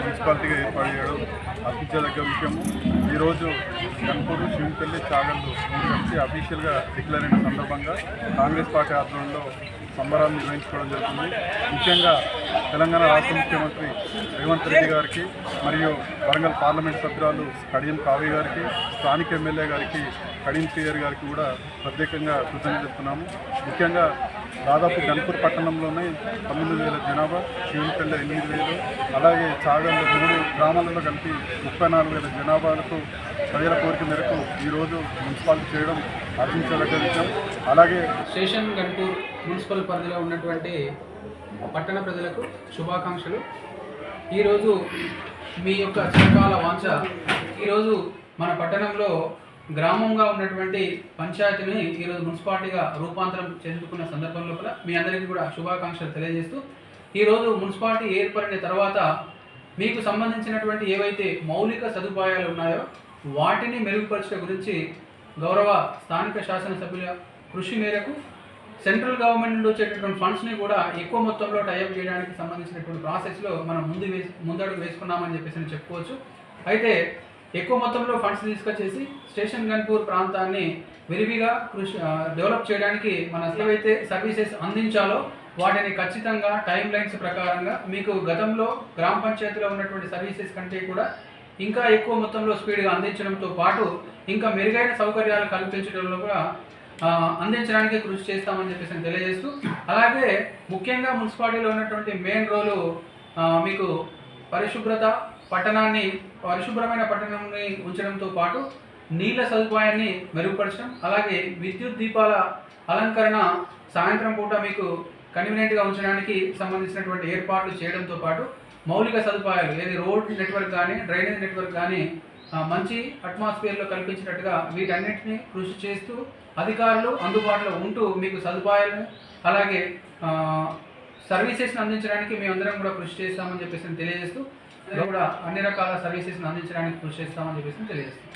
మున్సిపాలిటీగా ఏర్పాటు చేయడం అర్పించదగ్గ విషయము. ఈరోజు గన్పూరు, శివంపల్లి, చాగల్లు కలిసి అఫీషియల్గా డిక్లేర్ అయిన సందర్భంగా కాంగ్రెస్ పార్టీ ఆధ్వర్యంలో సంబరాలు నిర్వహించుకోవడం జరుగుతుంది. ముఖ్యంగా తెలంగాణ రాష్ట్ర ముఖ్యమంత్రి రేవంత్ రెడ్డి గారికి మరియు వరంగల్ పార్లమెంట్ సభ్యురాలు కడియం కావ్య గారికి, స్థానిక ఎమ్మెల్యే గారికి కడియం శ్రీహరి గారికి కూడా ప్రత్యేకంగా కృతజ్ఞతలు చెప్తున్నాము. ముఖ్యంగా దాదాపు గన్పూర్ పట్టణంలోనే 9,000 జనాభా, శివంపల్లి 8,000, అలాగే చాగల్లో 3 గ్రామాలలో కలిపి 34,000 జనాభాలకు ప్రజల కోరిక మేరకు ఈరోజు మున్సిపాలిటీ చేయడం అర్పించదగ్గ విషయం. అలాగే స్టేషన్ గన్పూర్ మున్సిపల్ పరిధిలో ఉన్నటువంటి పట్టణ ప్రజలకు శుభాకాంక్షలు. ఈరోజు మీ యొక్క చిరకాల వాంఛ, ఈరోజు మన పట్టణంలో గ్రామంగా ఉన్నటువంటి పంచాయతీని ఈరోజు మున్సిపాలిటీగా రూపాంతరం చెందుకున్న సందర్భం లోపల మీ అందరికీ కూడా శుభాకాంక్షలు తెలియజేస్తూ, ఈరోజు మున్సిపాలిటీ ఏర్పడిన తర్వాత మీకు సంబంధించినటువంటి ఏవైతే మౌలిక సదుపాయాలు ఉన్నాయో వాటిని మెరుగుపరచడం గురించి గౌరవ స్థానిక శాసనసభ్యుల కృషి మేరకు సెంట్రల్ గవర్నమెంట్ నుండి వచ్చేటటువంటి ఫండ్స్ని కూడా ఎక్కువ మొత్తంలో టైఅప్ చేయడానికి సంబంధించినటువంటి ప్రాసెస్లో మనం ముందడుగు వేసుకున్నామని చెప్పేసి చెప్పుకోవచ్చు. అయితే ఎక్కువ మొత్తంలో ఫండ్స్ తీసుకొచ్చేసి స్టేషన్ గన్పూర్ ప్రాంతాన్ని విరివిగా డెవలప్ చేయడానికి మన ఏవైతే సర్వీసెస్ అందించాలో వాటిని ఖచ్చితంగా టైం లైన్స్ ప్రకారంగా మీకు గతంలో గ్రామ పంచాయతీలో ఉన్నటువంటి సర్వీసెస్ కంటే కూడా ఇంకా ఎక్కువ మొత్తంలో స్పీడ్గా అందించడంతో పాటు ఇంకా మెరుగైన సౌకర్యాలు కల్పించడంలో కూడా అందించడానికి కృషి చేస్తామని చెప్పేసి తెలియజేస్తూ, అలాగే ముఖ్యంగా మున్సిపాలిటీలో ఉన్నటువంటి మెయిన్ రోలు మీకు పరిశుభ్రమైన పట్టణాన్ని ఉంచడంతో పాటు నీళ్ళ సదుపాయాన్ని మెరుగుపరచడం, అలాగే విద్యుత్ దీపాల అలంకరణ సాయంత్రం పూట మీకు కన్వీనియంట్గా ఉంచడానికి సంబంధించినటువంటి ఏర్పాట్లు చేయడంతో పాటు మౌలిక సదుపాయాలు ఏది రోడ్ నెట్వర్క్ కానీ డ్రైనేజ్ నెట్వర్క్ కానీ మంచి అట్మాస్ఫియర్లో కల్పించినట్టుగా వీటన్నిటిని కృషి చేస్తూ అధికారులు అందుబాటులో ఉంటూ మీకు సదుపాయాలను అలాగే సర్వీసెస్ని అందించడానికి మేమందరం కూడా కృషి చేస్తామని చెప్పేసి తెలియజేస్తూ కూడా అన్ని రకాల సర్వీసెస్ని అందించడానికి కృషి చేస్తామని చెప్పేసి తెలియజేస్తాం.